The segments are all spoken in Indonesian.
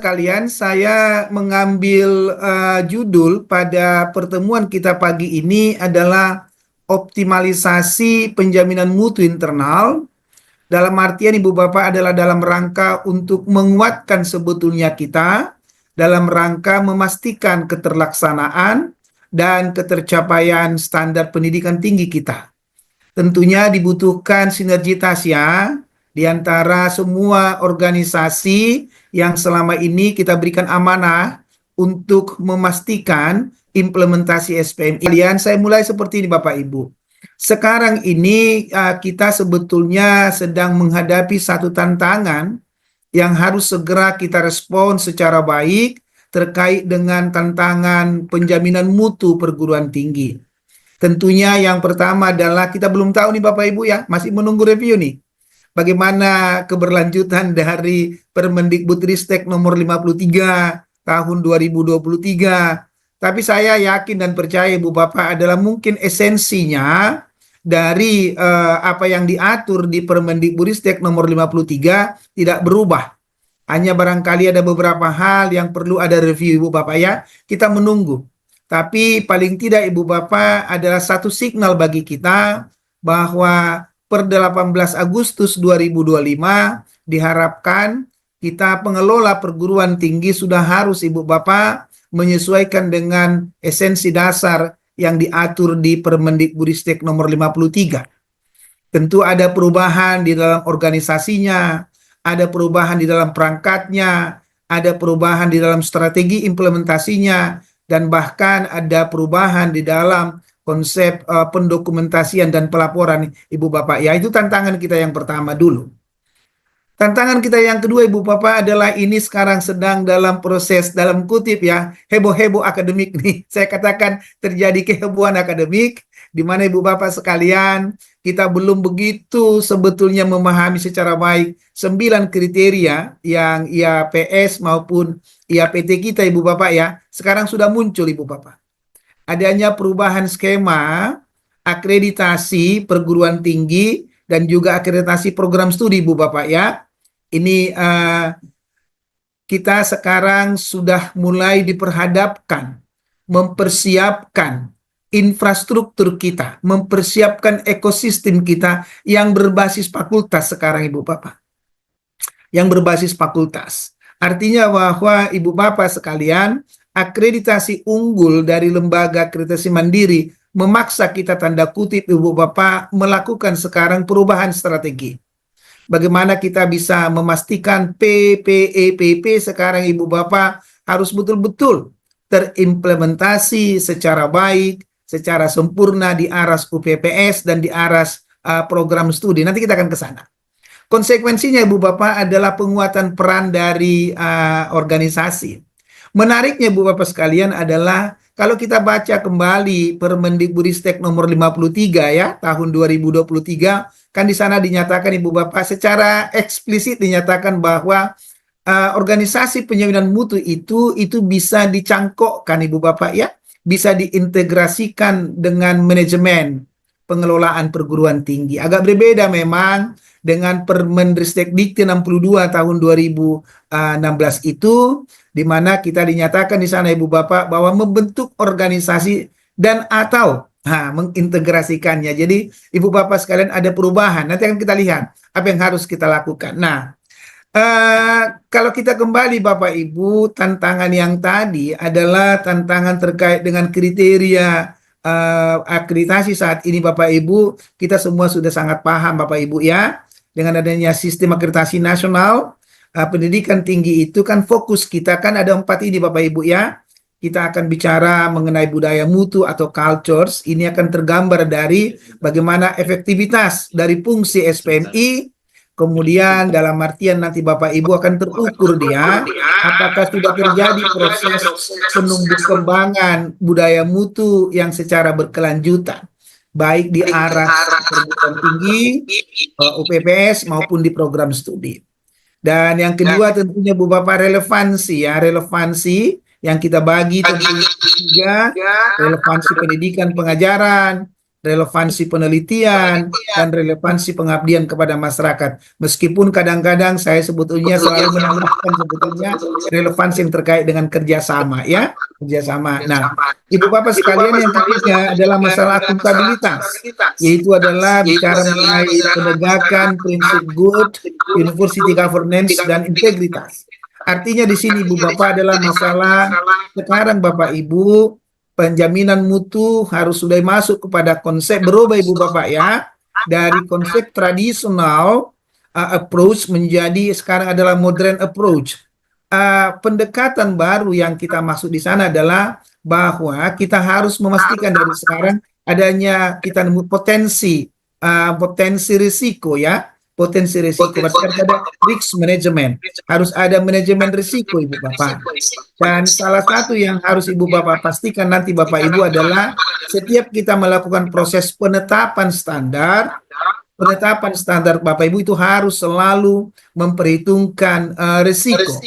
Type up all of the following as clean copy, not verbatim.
sekalian, saya mengambil judul pada pertemuan kita pagi ini adalah optimalisasi penjaminan mutu internal. Dalam artian Ibu Bapak adalah dalam rangka untuk menguatkan sebetulnya kita, dalam rangka memastikan keterlaksanaan dan ketercapaian standar pendidikan tinggi kita. Tentunya dibutuhkan sinergitas ya, di antara semua organisasi yang selama ini kita berikan amanah untuk memastikan implementasi SPMI. Kalian, saya mulai seperti ini Bapak Ibu. Sekarang ini kita sebetulnya sedang menghadapi satu tantangan yang harus segera kita respon secara baik terkait dengan tantangan penjaminan mutu perguruan tinggi. Tentunya yang pertama adalah kita belum tahu nih Bapak Ibu ya, masih menunggu review nih. Bagaimana keberlanjutan dari Permendikbudristek nomor 53 tahun 2023. Tapi saya yakin dan percaya Ibu Bapak adalah mungkin esensinya dari apa yang diatur di Permendikbudristek nomor 53 tidak berubah. Hanya barangkali ada beberapa hal yang perlu ada review Ibu Bapak ya. Kita menunggu. Tapi paling tidak Ibu Bapak adalah satu signal bagi kita bahwa per 18 Agustus 2025 diharapkan kita pengelola perguruan tinggi sudah harus Ibu Bapak menyesuaikan dengan esensi dasar yang diatur di Permendikbudristek nomor 53. Tentu ada perubahan di dalam organisasinya, ada perubahan di dalam perangkatnya, ada perubahan di dalam strategi implementasinya, dan bahkan ada perubahan di dalam konsep pendokumentasian dan pelaporan Ibu Bapak. Ya, itu tantangan kita yang pertama dulu. Tantangan kita yang kedua Ibu Bapak adalah ini sekarang sedang dalam proses dalam kutip ya, heboh-heboh akademik nih. Saya katakan terjadi kehebohan akademik di mana Ibu Bapak sekalian kita belum begitu sebetulnya memahami secara baik 9 kriteria yang IAPS maupun IAPT kita Ibu Bapak ya. Sekarang sudah muncul Ibu Bapak. Adanya perubahan skema akreditasi perguruan tinggi dan juga akreditasi program studi Ibu Bapak ya. Ini kita sekarang sudah mulai diperhadapkan mempersiapkan infrastruktur kita, mempersiapkan ekosistem kita yang berbasis fakultas sekarang Ibu Bapak. Yang berbasis fakultas. Artinya bahwa Ibu Bapak sekalian, akreditasi unggul dari lembaga akreditasi mandiri memaksa kita tanda kutip Ibu Bapak melakukan sekarang perubahan strategi. Bagaimana kita bisa memastikan PPEPP sekarang Ibu Bapak harus betul-betul terimplementasi secara baik, secara sempurna di aras UPPS dan di aras program studi. Nanti kita akan ke sana. Konsekuensinya Ibu Bapak adalah penguatan peran dari organisasi. Menariknya Ibu Bapak sekalian adalah kalau kita baca kembali Permendikbudristek nomor 53 ya tahun 2023, kan di sana dinyatakan Ibu Bapak secara eksplisit dinyatakan bahwa organisasi penjaminan mutu itu bisa dicangkokkan Ibu Bapak ya, bisa diintegrasikan dengan manajemen pengelolaan perguruan tinggi. Agak berbeda memang dengan Permendristekdikti 62 tahun 2016 itu, di mana kita dinyatakan di sana Ibu Bapak bahwa membentuk organisasi dan atau mengintegrasikannya. Jadi Ibu Bapak sekalian ada perubahan. Nanti akan kita lihat apa yang harus kita lakukan. Nah, kalau kita kembali Bapak Ibu, tantangan yang tadi adalah tantangan terkait dengan kriteria akreditasi saat ini Bapak Ibu. Kita semua sudah sangat paham Bapak Ibu ya. Dengan adanya sistem akreditasi nasional, pendidikan tinggi itu kan fokus kita kan ada 4 ini Bapak Ibu ya. Kita akan bicara mengenai budaya mutu atau cultures. Ini akan tergambar dari bagaimana efektivitas dari fungsi SPMI. Kemudian dalam artian nanti Bapak Ibu akan terukur dia apakah sudah terjadi proses penumbuh kembangan budaya mutu yang secara berkelanjutan, baik di arah perguruan tinggi, UPPS maupun di program studi. Dan yang kedua tentunya Bu Bapak relevansi ya, relevansi yang kita bagi tentunya 3, relevansi pendidikan pengajaran, relevansi penelitian, dan relevansi pengabdian kepada masyarakat. Meskipun kadang-kadang saya sebetulnya selalu menambahkan sebetulnya relevansi yang terkait dengan kerjasama, ya, kerjasama. Nah, Ibu Bapak sekalian, yang ketiga adalah masalah akuntabilitas, yaitu adalah bicara mengenai penegakan prinsip good university governance dan integritas. Artinya di sini Ibu Bapak adalah masalah sekarang Bapak Ibu, penjaminan mutu harus sudah masuk kepada konsep, berubah Ibu Bapak ya, dari konsep tradisional approach menjadi sekarang adalah modern approach. Pendekatan baru yang kita masuk di sana adalah bahwa kita harus memastikan dari sekarang adanya kita nemu potensi risiko, ya, potensi risiko. Berarti ada risk management, harus ada manajemen risiko Ibu Bapak. Dan salah satu yang harus Ibu Bapak pastikan nanti Bapak Ibu adalah setiap kita melakukan proses penetapan standar Bapak Ibu itu harus selalu memperhitungkan risiko.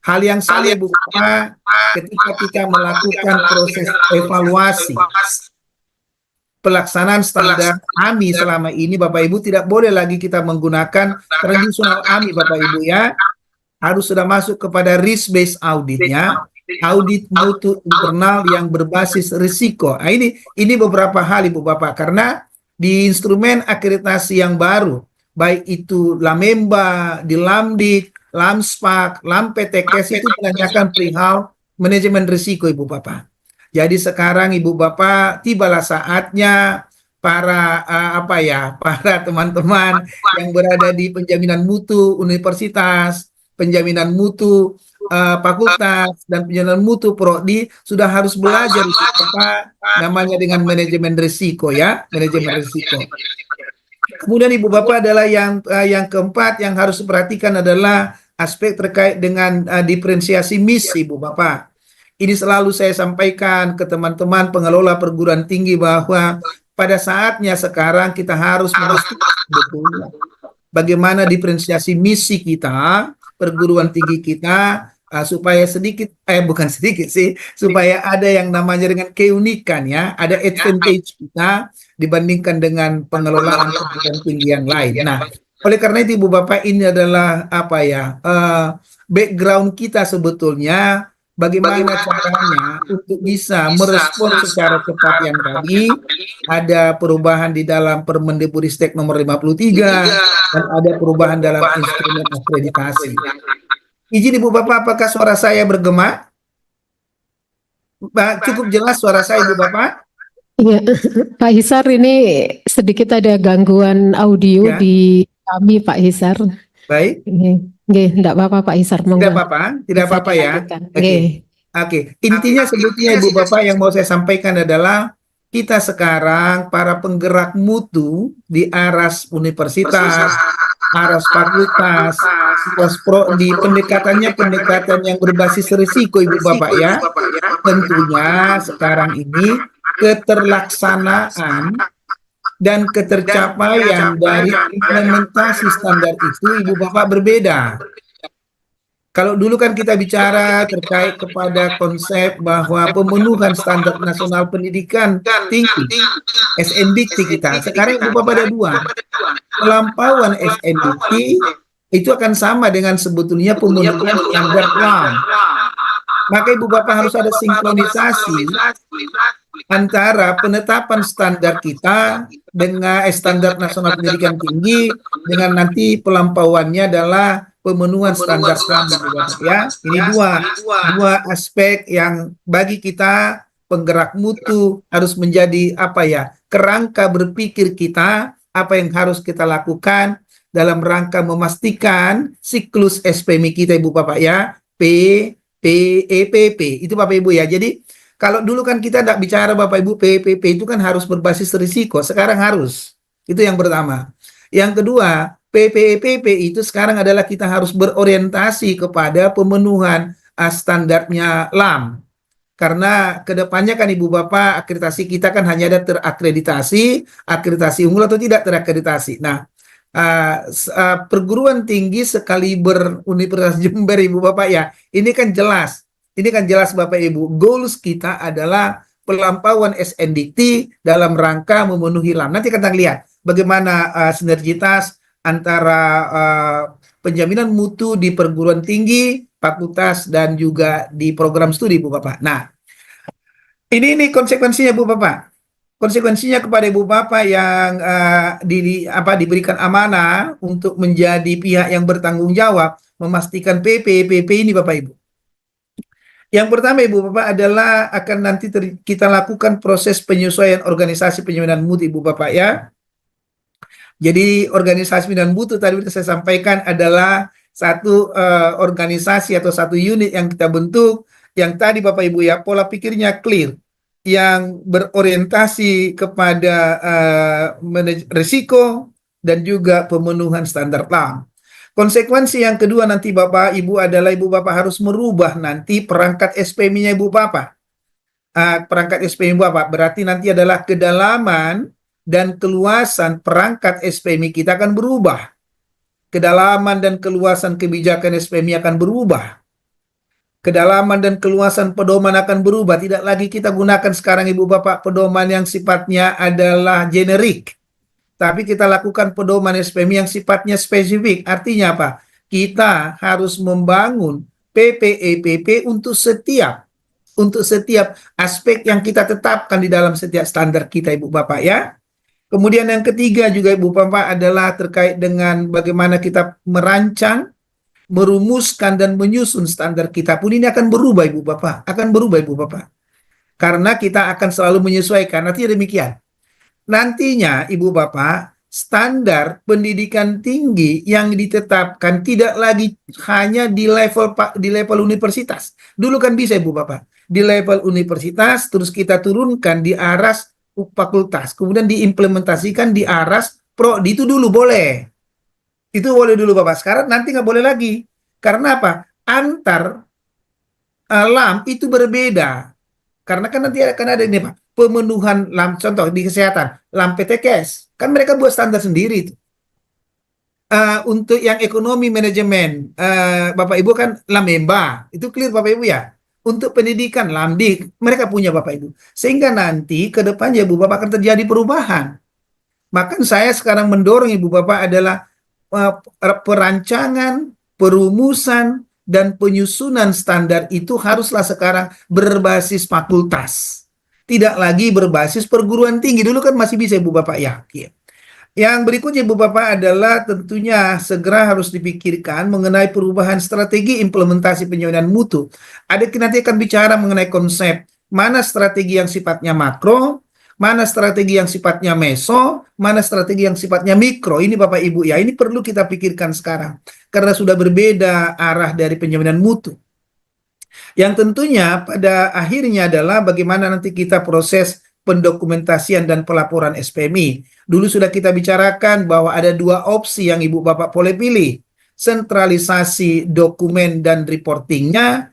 Hal yang sama Ibu Bapak ketika kita melakukan proses evaluasi pelaksanaan standar AMI selama ini Bapak Ibu, tidak boleh lagi kita menggunakan tradisional AMI Bapak Ibu ya. Harus sudah masuk kepada risk based auditnya, audit mutu internal yang berbasis risiko. Nah, ini beberapa hal Ibu Bapak, karena di instrumen akreditasi yang baru, baik itu Lamemba, di Lamdik, Lamspak, Lampetekes, itu menanyakan perihal manajemen risiko Ibu Bapak. Jadi sekarang Ibu Bapak tibalah saatnya para para teman-teman yang berada di penjaminan mutu universitas, penjaminan mutu fakultas, dan penjaminan mutu prodi sudah harus belajar apa namanya dengan manajemen risiko, ya, manajemen risiko. Kemudian Ibu Bapak adalah yang keempat yang harus diperhatikan adalah aspek terkait dengan diferensiasi misi Ibu Bapak. Ini selalu saya sampaikan ke teman-teman pengelola perguruan tinggi bahwa pada saatnya sekarang kita harus memastikan betul bagaimana diferensiasi misi kita, perguruan tinggi kita, supaya bukan sedikit sih, supaya ada yang namanya dengan keunikan, ya, ada advantage kita dibandingkan dengan pengelolaan perguruan tinggi yang lain. Nah, oleh karena itu Ibu Bapak, ini adalah background kita sebetulnya. Bagaimana caranya untuk bisa merespon secara cepat yang tadi ada perubahan di dalam Permendikbudristek nomor 53 dan ada perubahan dalam instrumen akreditasi. Izin Ibu Bapak, apakah suara saya bergema? Cukup jelas suara saya Ibu Bapak? Iya, Pak Hisar, ini sedikit ada gangguan audio ya di kami Pak Hisar. Baik. Tidak apa-apa Pak Hisar. Tidak apa-apa ya. Oke. Intinya sebetulnya Ibu Bapak yang mau saya sampaikan adalah kita sekarang para penggerak mutu di aras universitas, aras fakultas, prodi, pendekatan yang berbasis risiko Ibu Bapak ya. Tentunya sekarang ini keterlaksanaan dan ketercapaian dari implementasi standar itu Ibu Bapak berbeda. Kalau dulu kan kita bicara terkait kepada konsep bahwa pemenuhan standar nasional pendidikan tinggi, SNBT kita. Sekarang Ibu Bapak ada dua. Pelampauan SNBT itu akan sama dengan sebetulnya pemenuhan standar LAM. Maka Ibu Bapak harus ada sinkronisasi antara penetapan standar kita dengan standar nasional pendidikan tinggi dengan nanti pelampauannya adalah pemenuhan standar SLAM ya. Ini dua aspek yang bagi kita penggerak mutu harus menjadi kerangka berpikir kita, apa yang harus kita lakukan dalam rangka memastikan siklus SPMI kita Ibu Bapak ya, PEPP itu Bapak Ibu ya. Jadi kalau dulu kan kita tidak bicara Bapak Ibu PPP itu kan harus berbasis risiko, sekarang harus. Itu yang pertama. Yang kedua, PPP itu sekarang adalah kita harus berorientasi kepada pemenuhan standarnya LAM. Karena kedepannya kan Ibu Bapak akreditasi kita kan hanya ada terakreditasi, akreditasi unggul atau tidak terakreditasi. Nah, perguruan tinggi sekaliber Universitas Jember Ibu Bapak ya, ini kan jelas Bapak Ibu, goals kita adalah pelampauan SNDT dalam rangka memenuhi LAM. Nanti kita lihat bagaimana sinergitas antara penjaminan mutu di perguruan tinggi, fakultas, dan juga di program studi, Bu Bapak. Nah, ini konsekuensinya, Bu Bapak. Konsekuensinya kepada Ibu Bapak yang diberikan amanah untuk menjadi pihak yang bertanggung jawab memastikan PP ini, Bapak Ibu. Yang pertama, Ibu Bapak, adalah akan nanti kita lakukan proses penyesuaian organisasi penjaminan mutu, Ibu Bapak, ya. Jadi organisasi penjaminan mutu tadi saya sampaikan adalah satu organisasi atau satu unit yang kita bentuk, yang tadi Bapak Ibu ya, pola pikirnya clear, yang berorientasi kepada risiko dan juga pemenuhan standar LAM. Konsekuensi yang kedua nanti Bapak Ibu adalah Ibu Bapak harus merubah nanti perangkat SPMI-nya Ibu Bapak. Perangkat SPMI Bapak berarti nanti adalah kedalaman dan keluasan perangkat SPMI kita akan berubah. Kedalaman dan keluasan kebijakan SPMI akan berubah. Kedalaman dan keluasan pedoman akan berubah. Tidak lagi kita gunakan sekarang Ibu Bapak pedoman yang sifatnya adalah generik. Tapi kita lakukan pedoman SPMI yang sifatnya spesifik. Artinya apa? Kita harus membangun PPEPP untuk setiap aspek yang kita tetapkan di dalam setiap standar kita, Ibu Bapak, ya. Kemudian yang ketiga juga, Ibu Bapak, adalah terkait dengan bagaimana kita merancang, merumuskan, dan menyusun standar kita pun ini akan berubah, Ibu Bapak. Akan berubah, Ibu Bapak. Karena kita akan selalu menyesuaikan. Artinya demikian. Nantinya, Ibu Bapak, standar pendidikan tinggi yang ditetapkan tidak lagi hanya di level universitas. Dulu kan bisa, Ibu Bapak, di level universitas, terus kita turunkan di aras fakultas, kemudian diimplementasikan di aras prodi, itu dulu boleh. Itu boleh dulu, Bapak. Sekarang nanti nggak boleh lagi. Karena apa? Antar LAM itu berbeda. Karena kan nanti akan ada ini, Pak, pemenuhan LAM, contoh di kesehatan, LAM PTKes, kan mereka buat standar sendiri itu. Untuk yang ekonomi manajemen, Bapak Ibu kan LAMEMBA, itu clear Bapak Ibu ya. Untuk pendidikan LAMDIK, mereka punya Bapak Ibu. Sehingga nanti ke depannya Ibu Bapak akan terjadi perubahan. Maka saya sekarang mendorong Ibu Bapak adalah perancangan, perumusan, dan penyusunan standar itu haruslah sekarang berbasis fakultas. Tidak lagi berbasis perguruan tinggi. Dulu kan masih bisa Ibu Bapak yakin. Yang berikutnya Ibu Bapak adalah tentunya segera harus dipikirkan mengenai perubahan strategi implementasi penjaminan mutu. Ada nanti akan bicara mengenai konsep mana strategi yang sifatnya makro, mana strategi yang sifatnya meso, mana strategi yang sifatnya mikro. Ini Bapak Ibu ya, ini perlu kita pikirkan sekarang. Karena sudah berbeda arah dari penjaminan mutu. Yang tentunya pada akhirnya adalah bagaimana nanti kita proses pendokumentasian dan pelaporan SPMI. Dulu sudah kita bicarakan bahwa ada dua opsi yang Ibu Bapak boleh pilih. Sentralisasi dokumen dan reportingnya,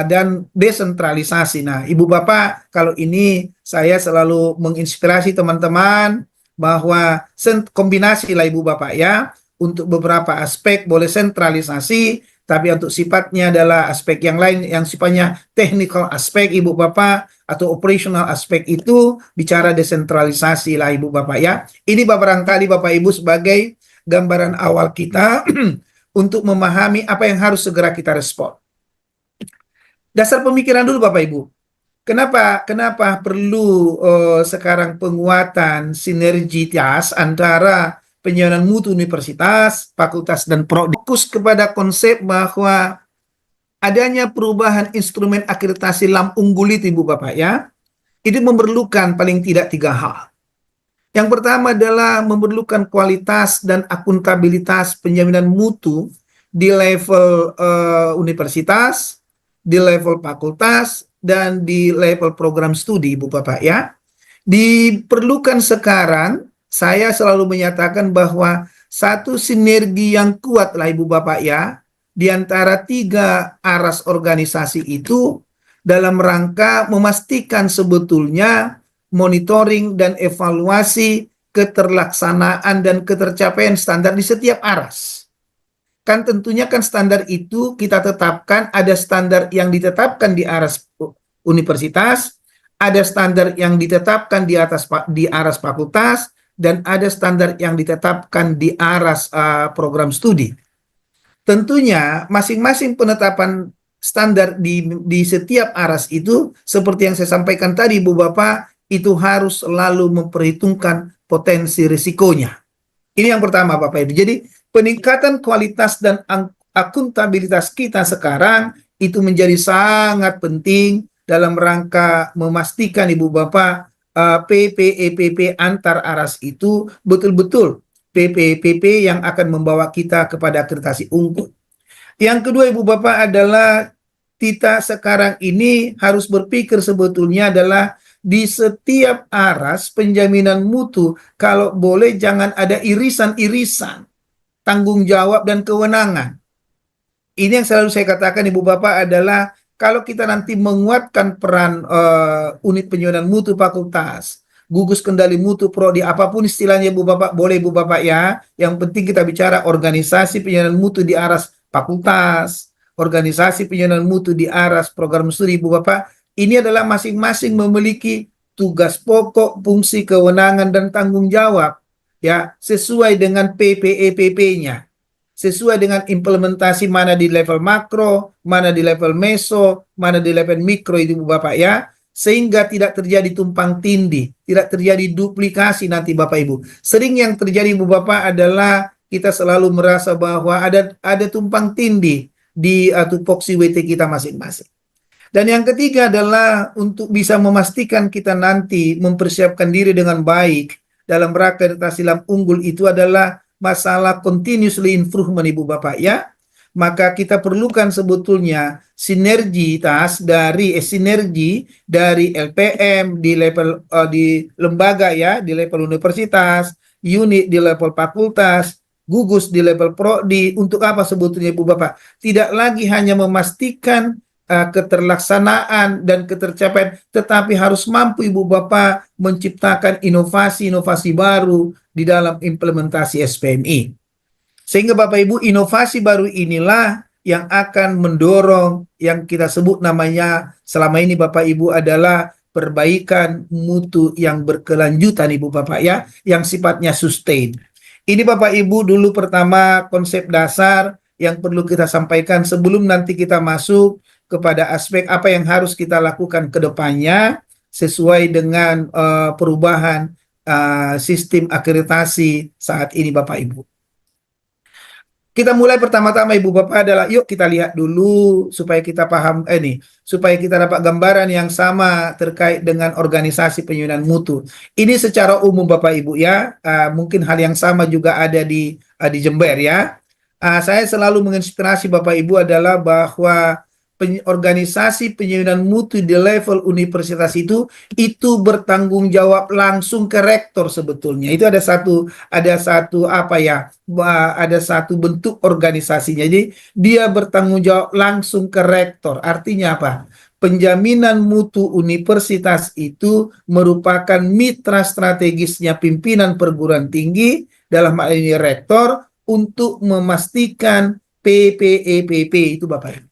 dan desentralisasi. Nah, Ibu Bapak, kalau ini saya selalu menginspirasi teman-teman bahwa kombinasi lah Ibu Bapak ya, untuk beberapa aspek boleh sentralisasi, tapi untuk sifatnya adalah aspek yang lain yang sifatnya technical aspek Ibu Bapak atau operational aspek itu bicara desentralisasi lah Ibu Bapak ya. Ini barangkali Bapak Ibu sebagai gambaran awal kita untuk memahami apa yang harus segera kita respon. Dasar pemikiran dulu Bapak Ibu. Kenapa perlu sekarang penguatan sinergitas antara penjaminan mutu universitas, fakultas, dan prodi? Fokus kepada konsep bahwa adanya perubahan instrumen akreditasi LAM unggul itu Ibu Bapak ya, itu memerlukan paling tidak 3 hal. Yang pertama adalah memerlukan kualitas dan akuntabilitas penjaminan mutu di level universitas, di level fakultas, dan di level program studi Ibu Bapak ya. Diperlukan sekarang, saya selalu menyatakan bahwa satu sinergi yang kuat lah Ibu Bapak ya, di antara 3 aras organisasi itu dalam rangka memastikan sebetulnya monitoring dan evaluasi keterlaksanaan dan ketercapaian standar di setiap aras. Kan tentunya kan standar itu kita tetapkan, ada standar yang ditetapkan di aras universitas, ada standar yang ditetapkan di aras fakultas dan ada standar yang ditetapkan di aras program studi. Tentunya masing-masing penetapan standar di setiap aras itu seperti yang saya sampaikan tadi Bu Bapak, itu harus selalu memperhitungkan potensi risikonya. Ini yang pertama Bapak Ibu. Jadi peningkatan kualitas dan akuntabilitas kita sekarang itu menjadi sangat penting dalam rangka memastikan Ibu Bapak PPEPP antar aras itu betul-betul PPEPP yang akan membawa kita kepada akreditasi unggul. Yang kedua Ibu Bapak adalah kita sekarang ini harus berpikir sebetulnya adalah di setiap aras penjaminan mutu, kalau boleh jangan ada irisan-irisan tanggung jawab dan kewenangan. Ini yang selalu saya katakan Ibu Bapak adalah kalau kita nanti menguatkan peran unit penjaminan mutu fakultas, gugus kendali mutu prodi, apapun istilahnya Bu Bapak, boleh Bu Bapak ya. Yang penting kita bicara organisasi penjaminan mutu di aras fakultas, organisasi penjaminan mutu di aras program studi Bu Bapak. Ini adalah masing-masing memiliki tugas pokok, fungsi, kewenangan, dan tanggung jawab ya sesuai dengan PPEPP-nya. Sesuai dengan implementasi mana di level makro, mana di level meso, mana di level mikro itu Bu Bapak ya. Sehingga tidak terjadi tumpang tindih, tidak terjadi duplikasi nanti Bapak Ibu. Sering yang terjadi Bu Bapak adalah kita selalu merasa bahwa ada tumpang tindih di tupoksi WT kita masing-masing. Dan yang ketiga adalah untuk bisa memastikan kita nanti mempersiapkan diri dengan baik dalam rangka akreditasi lam unggul itu adalah masalah continuously improvement Ibu Bapak ya. Maka kita perlukan sebetulnya sinergi dari LPM di level di lembaga ya, di level universitas, unit di level fakultas, gugus di level prodi. Untuk apa sebetulnya Ibu Bapak? Tidak lagi hanya memastikan keterlaksanaan dan ketercapaian, tetapi harus mampu Ibu Bapak menciptakan inovasi-inovasi baru di dalam implementasi SPMI. Sehingga Bapak Ibu, inovasi baru inilah yang akan mendorong yang kita sebut namanya selama ini Bapak Ibu adalah perbaikan mutu yang berkelanjutan Ibu Bapak ya, yang sifatnya sustain. Ini Bapak Ibu dulu pertama konsep dasar yang perlu kita sampaikan sebelum nanti kita masuk kepada aspek apa yang harus kita lakukan ke depannya sesuai dengan perubahan sistem akreditasi saat ini Bapak Ibu. Kita mulai pertama-tama Ibu Bapak adalah yuk kita lihat dulu supaya kita paham supaya kita dapat gambaran yang sama terkait dengan organisasi penjaminan mutu. Ini secara umum Bapak Ibu ya, mungkin hal yang sama juga ada di Jember ya. Saya selalu menginspirasi Bapak Ibu adalah bahwa organisasi penjaminan mutu di level universitas itu bertanggung jawab langsung ke rektor sebetulnya. Itu ada satu bentuk organisasinya. Jadi dia bertanggung jawab langsung ke rektor. Artinya apa? Penjaminan mutu universitas itu merupakan mitra strategisnya pimpinan perguruan tinggi dalam hal ini rektor untuk memastikan PPEPP itu Bapak Ibu.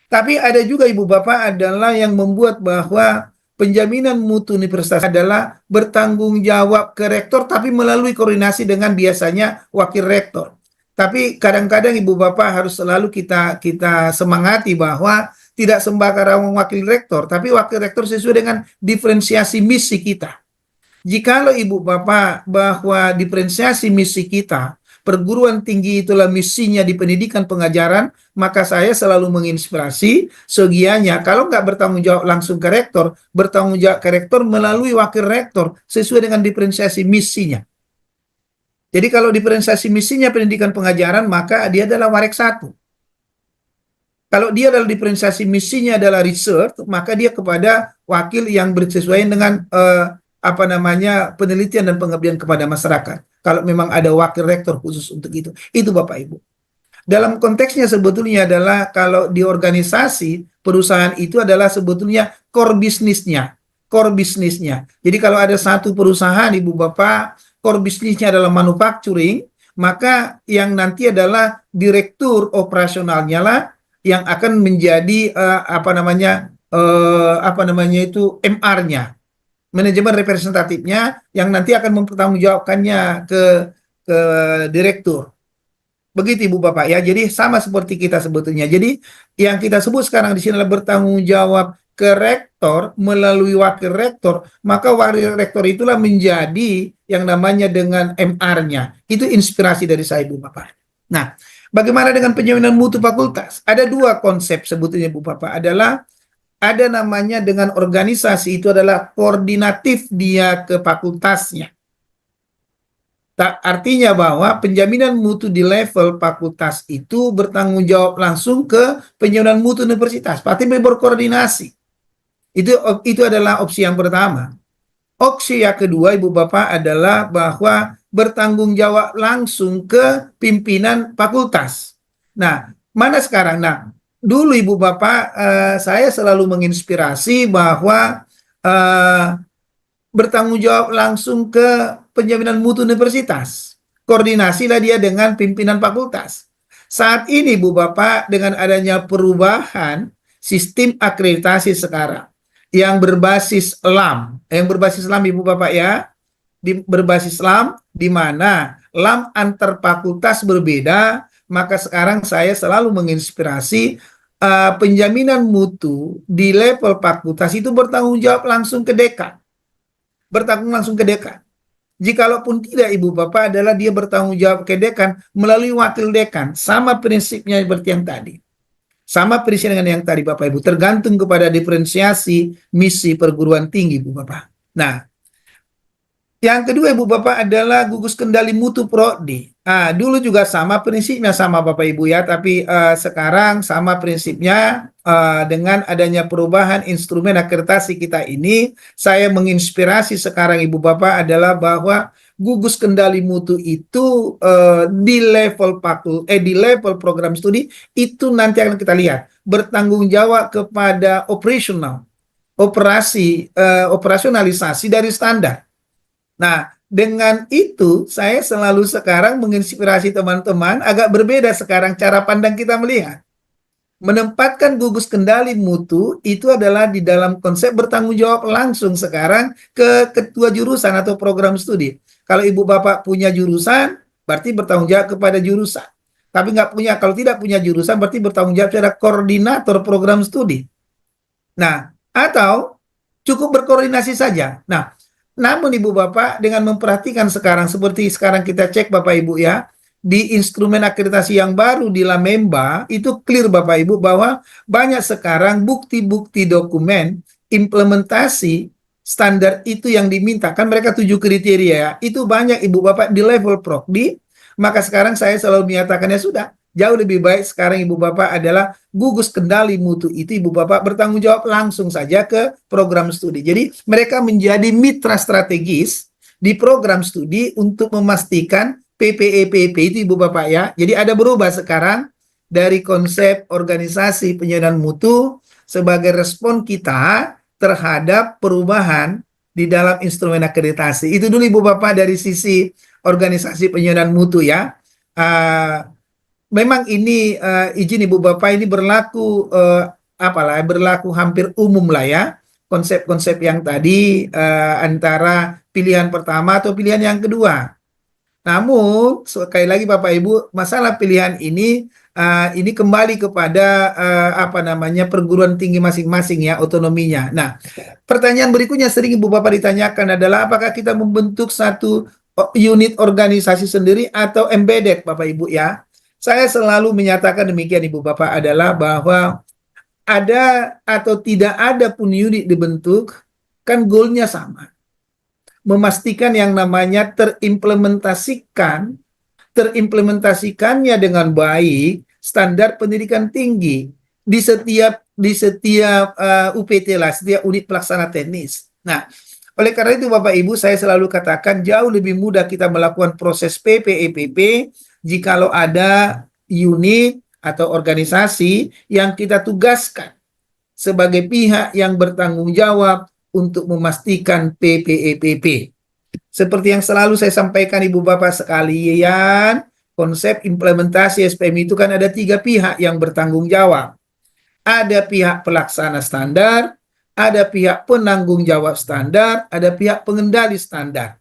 Tapi ada juga Ibu Bapak adalah yang membuat bahwa penjaminan mutu universitas adalah bertanggung jawab ke rektor tapi melalui koordinasi dengan biasanya wakil rektor. Tapi kadang-kadang Ibu Bapak harus selalu kita semangati bahwa tidak sembarang wakil rektor, tapi wakil rektor sesuai dengan diferensiasi misi kita. Jikalau Ibu Bapak bahwa diferensiasi misi kita perguruan tinggi itulah misinya di pendidikan pengajaran, maka saya selalu menginspirasi segianya kalau nggak bertanggung jawab langsung ke rektor, bertanggung jawab ke rektor melalui wakil rektor sesuai dengan diferensiasi misinya. Jadi kalau diferensiasi misinya pendidikan pengajaran, maka dia adalah warek 1. Kalau dia adalah diferensiasi misinya adalah research, maka dia kepada wakil yang bersesuaian dengan penelitian dan pengabdian kepada masyarakat. Kalau memang ada wakil rektor khusus untuk itu Bapak Ibu. Dalam konteksnya sebetulnya adalah kalau di organisasi perusahaan itu adalah sebetulnya core bisnisnya. Jadi kalau ada satu perusahaan Ibu Bapak, core bisnisnya adalah manufacturing, maka yang nanti adalah direktur operasionalnya lah yang akan menjadi apa namanya itu MR-nya, manajemen representatifnya, yang nanti akan mempertanggungjawabkannya ke direktur. Begitu Ibu Bapak ya. Jadi sama seperti kita sebetulnya. Jadi yang kita sebut sekarang di sini adalah bertanggung jawab ke rektor melalui wakil rektor, maka wakil rektor itulah menjadi yang namanya dengan MR-nya. Itu inspirasi dari saya Ibu Bapak. Nah, bagaimana dengan penjaminan mutu fakultas? Ada dua konsep sebetulnya Ibu Bapak, adalah ada namanya dengan organisasi, itu adalah koordinatif dia ke fakultasnya. Artinya bahwa penjaminan mutu di level fakultas itu bertanggung jawab langsung ke penjaminan mutu universitas. Pasti berkoordinasi. Itu adalah opsi yang pertama. Opsi yang kedua, Ibu Bapak, adalah bahwa bertanggung jawab langsung ke pimpinan fakultas. Nah, mana sekarang? Nah, dulu Ibu Bapak, saya selalu menginspirasi bahwa bertanggung jawab langsung ke penjaminan mutu universitas. Koordinasilah dia dengan pimpinan fakultas. Saat ini Bu Bapak, dengan adanya perubahan sistem akreditasi sekarang yang berbasis LAM Ibu Bapak ya, berbasis LAM, di mana LAM antar fakultas berbeda, maka sekarang saya selalu menginspirasi penjaminan mutu di level fakultas itu bertanggung jawab langsung ke dekan. Jikalaupun tidak Ibu Bapak, adalah dia bertanggung jawab ke dekan melalui wakil dekan. Sama prinsipnya seperti yang tadi. Sama prinsip dengan yang tadi Bapak Ibu. Tergantung kepada diferensiasi misi perguruan tinggi Ibu Bapak. Nah, yang kedua Ibu Bapak adalah gugus kendali mutu prodi. Dulu juga sama prinsipnya sama Bapak Ibu ya, tapi sekarang sama prinsipnya dengan adanya perubahan instrumen akreditasi kita ini, saya menginspirasi sekarang Ibu Bapak adalah bahwa gugus kendali mutu itu di level program studi itu nanti akan kita lihat bertanggung jawab kepada operasionalisasi dari standar. Nah, dengan itu saya selalu sekarang menginspirasi teman-teman agak berbeda sekarang cara pandang kita melihat. Menempatkan gugus kendali mutu itu adalah di dalam konsep bertanggung jawab langsung sekarang ke ketua jurusan atau program studi. Kalau Ibu Bapak punya jurusan, berarti bertanggung jawab kepada jurusan. Tapi kalau tidak punya jurusan, berarti bertanggung jawab kepada koordinator program studi. Nah, atau cukup berkoordinasi saja. Nah, namun Ibu Bapak, dengan memperhatikan sekarang, seperti sekarang kita cek Bapak Ibu ya, di instrumen akreditasi yang baru di Lamemba, itu clear Bapak Ibu bahwa banyak sekarang bukti-bukti dokumen implementasi standar itu yang diminta. Kan mereka 7 kriteria, itu banyak Ibu Bapak di level prokdi. Maka sekarang saya selalu menyatakannya sudah, jauh lebih baik sekarang Ibu Bapak adalah gugus kendali mutu itu Ibu Bapak bertanggung jawab langsung saja ke program studi. Jadi mereka menjadi mitra strategis di program studi untuk memastikan PPEPP itu Ibu Bapak ya. Jadi ada berubah sekarang dari konsep organisasi penjaminan mutu sebagai respon kita terhadap perubahan di dalam instrumen akreditasi. Itu dulu Ibu Bapak dari sisi organisasi penjaminan mutu ya. Memang ini izin Ibu Bapak ini berlaku berlaku hampir umum lah ya, konsep-konsep yang tadi antara pilihan pertama atau pilihan yang kedua. Namun sekali lagi Bapak Ibu, masalah pilihan ini kembali kepada perguruan tinggi masing-masing ya, otonominya. Nah, pertanyaan berikutnya sering Ibu Bapak ditanyakan adalah apakah kita membentuk satu unit organisasi sendiri atau embedded Bapak Ibu ya. Saya selalu menyatakan demikian Ibu Bapak adalah bahwa ada atau tidak ada pun unit dibentuk, kan goalnya sama. Memastikan yang namanya terimplementasikannya dengan baik standar pendidikan tinggi di setiap UPT lah, setiap unit pelaksana teknis. Nah, oleh karena itu Bapak Ibu, saya selalu katakan jauh lebih mudah kita melakukan proses PPEPP jikalau ada unit atau organisasi yang kita tugaskan sebagai pihak yang bertanggung jawab untuk memastikan PPEPP. Seperti yang selalu saya sampaikan Ibu Bapak sekalian, konsep implementasi SPM itu kan ada 3 pihak yang bertanggung jawab. Ada pihak pelaksana standar, ada pihak penanggung jawab standar, ada pihak pengendali standar.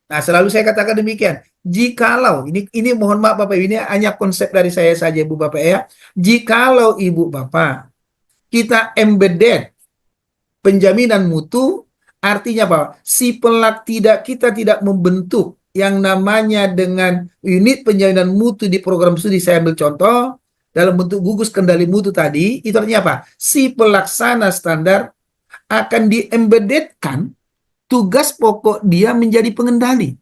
Nah, selalu saya katakan demikian. Jikalau ini mohon maaf Bapak Ibu, ini hanya konsep dari saya saja Ibu Bapak ya. Jikalau Ibu Bapak kita embedded penjaminan mutu, artinya apa? Kita tidak membentuk yang namanya dengan unit penjaminan mutu di program studi. Saya ambil contoh dalam bentuk gugus kendali mutu tadi, itu artinya apa? Si pelaksana standar akan diembeddedkan tugas pokok dia menjadi pengendali.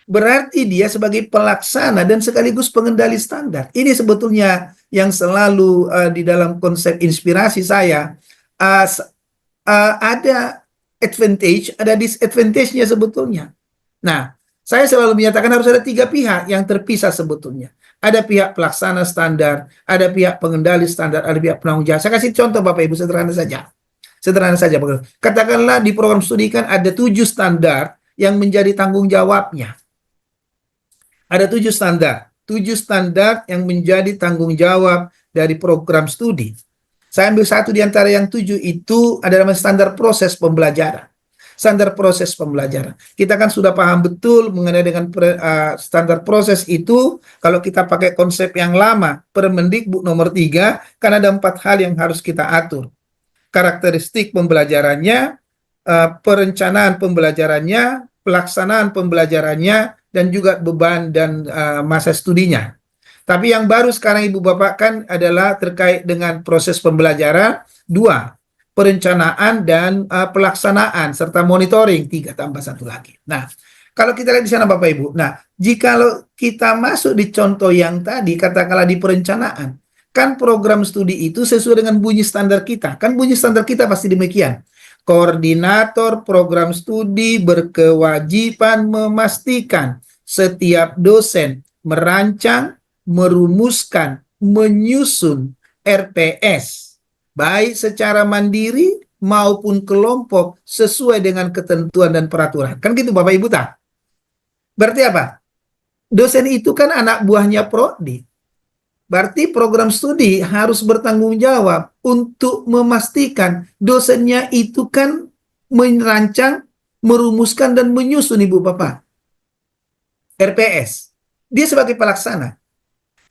Berarti dia sebagai pelaksana dan sekaligus pengendali standar. Ini sebetulnya yang selalu di dalam konsep inspirasi saya, ada advantage, ada disadvantage-nya sebetulnya. Nah, saya selalu menyatakan harus ada 3 pihak yang terpisah sebetulnya. Ada pihak pelaksana standar, ada pihak pengendali standar, ada pihak penanggung jawab. Saya kasih contoh Bapak Ibu sederhana saja. Sederhana saja. Katakanlah di program studi kan ada 7 standar yang menjadi tanggung jawabnya. Ada 7 standar yang menjadi tanggung jawab dari program studi. Saya ambil satu di antara yang 7 itu adalah standar proses pembelajaran. Standar proses pembelajaran. Kita kan sudah paham betul mengenai dengan standar proses itu, kalau kita pakai konsep yang lama, Permendikbud nomor 3, kan ada 4 hal yang harus kita atur. Karakteristik pembelajarannya, perencanaan pembelajarannya, pelaksanaan pembelajarannya, dan juga beban dan masa studinya. Tapi yang baru sekarang Ibu Bapak kan adalah terkait dengan proses pembelajaran, 2, perencanaan dan pelaksanaan, serta monitoring, 3 tambah 1 lagi. Nah, kalau kita lihat di sana Bapak Ibu, nah, jikalau kita masuk di contoh yang tadi, katakanlah di perencanaan, kan program studi itu sesuai dengan bunyi standar kita. Kan bunyi standar kita pasti demikian. Koordinator program studi berkewajiban memastikan setiap dosen merancang, merumuskan, menyusun RPS, baik secara mandiri maupun kelompok sesuai dengan ketentuan dan peraturan. Kan gitu Bapak Ibu tak? Berarti apa? Dosen itu kan anak buahnya prodi. Berarti program studi harus bertanggung jawab untuk memastikan dosennya itu kan merancang, merumuskan, dan menyusun Ibu Bapak RPS. Dia sebagai pelaksana.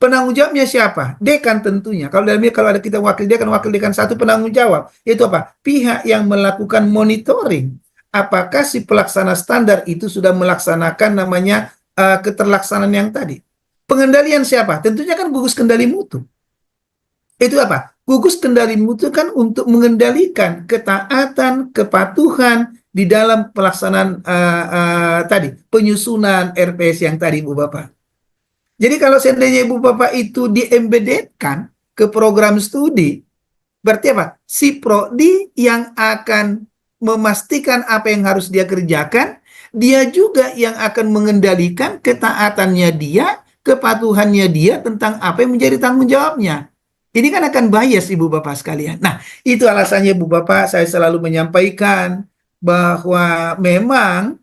Penanggung jawabnya siapa? Dekan tentunya. Kalau ada kita wakil dekan 1 penanggung jawab. Itu apa? Pihak yang melakukan monitoring. Apakah si pelaksana standar itu sudah melaksanakan namanya keterlaksanaan yang tadi. Pengendalian siapa? Tentunya kan gugus kendali mutu. Itu apa? Gugus kendali mutu kan untuk mengendalikan ketaatan, kepatuhan di dalam pelaksanaan tadi, penyusunan RPS yang tadi Ibu Bapak. Jadi kalau seandainya Ibu Bapak itu diembeddedkan ke program studi, berarti apa? Si prodi yang akan memastikan apa yang harus dia kerjakan, dia juga yang akan mengendalikan ketaatannya dia, kepatuhannya dia tentang apa yang menjadi tanggung jawabnya. Ini kan akan bias Ibu Bapak sekalian. Nah, itu alasannya Ibu Bapak saya selalu menyampaikan bahwa memang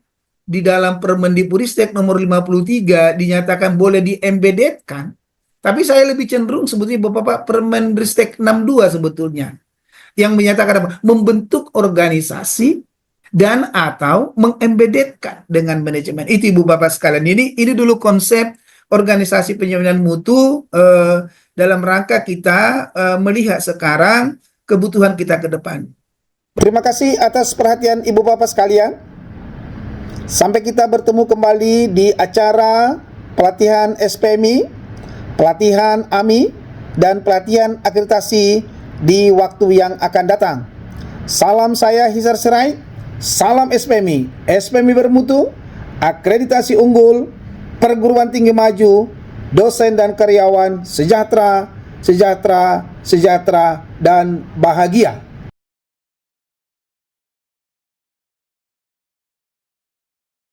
di dalam Permendikbudristek nomor 53 dinyatakan boleh diembeddedkan, tapi saya lebih cenderung sebetulnya Bapak Permendikbudristek 62 sebetulnya yang menyatakan apa? Membentuk organisasi dan atau mengembeddedkan dengan manajemen. Itu Ibu Bapak sekalian. Ini dulu konsep organisasi penjaminan mutu dalam rangka kita melihat sekarang kebutuhan kita ke depan. Terima kasih atas perhatian Ibu Bapak sekalian. Sampai kita bertemu kembali di acara pelatihan SPMI, pelatihan AMI, dan pelatihan akreditasi di waktu yang akan datang. Salam saya Hisar Sirait, salam SPMI, SPMI bermutu, akreditasi unggul, perguruan tinggi maju, dosen dan karyawan sejahtera, sejahtera, sejahtera, dan bahagia.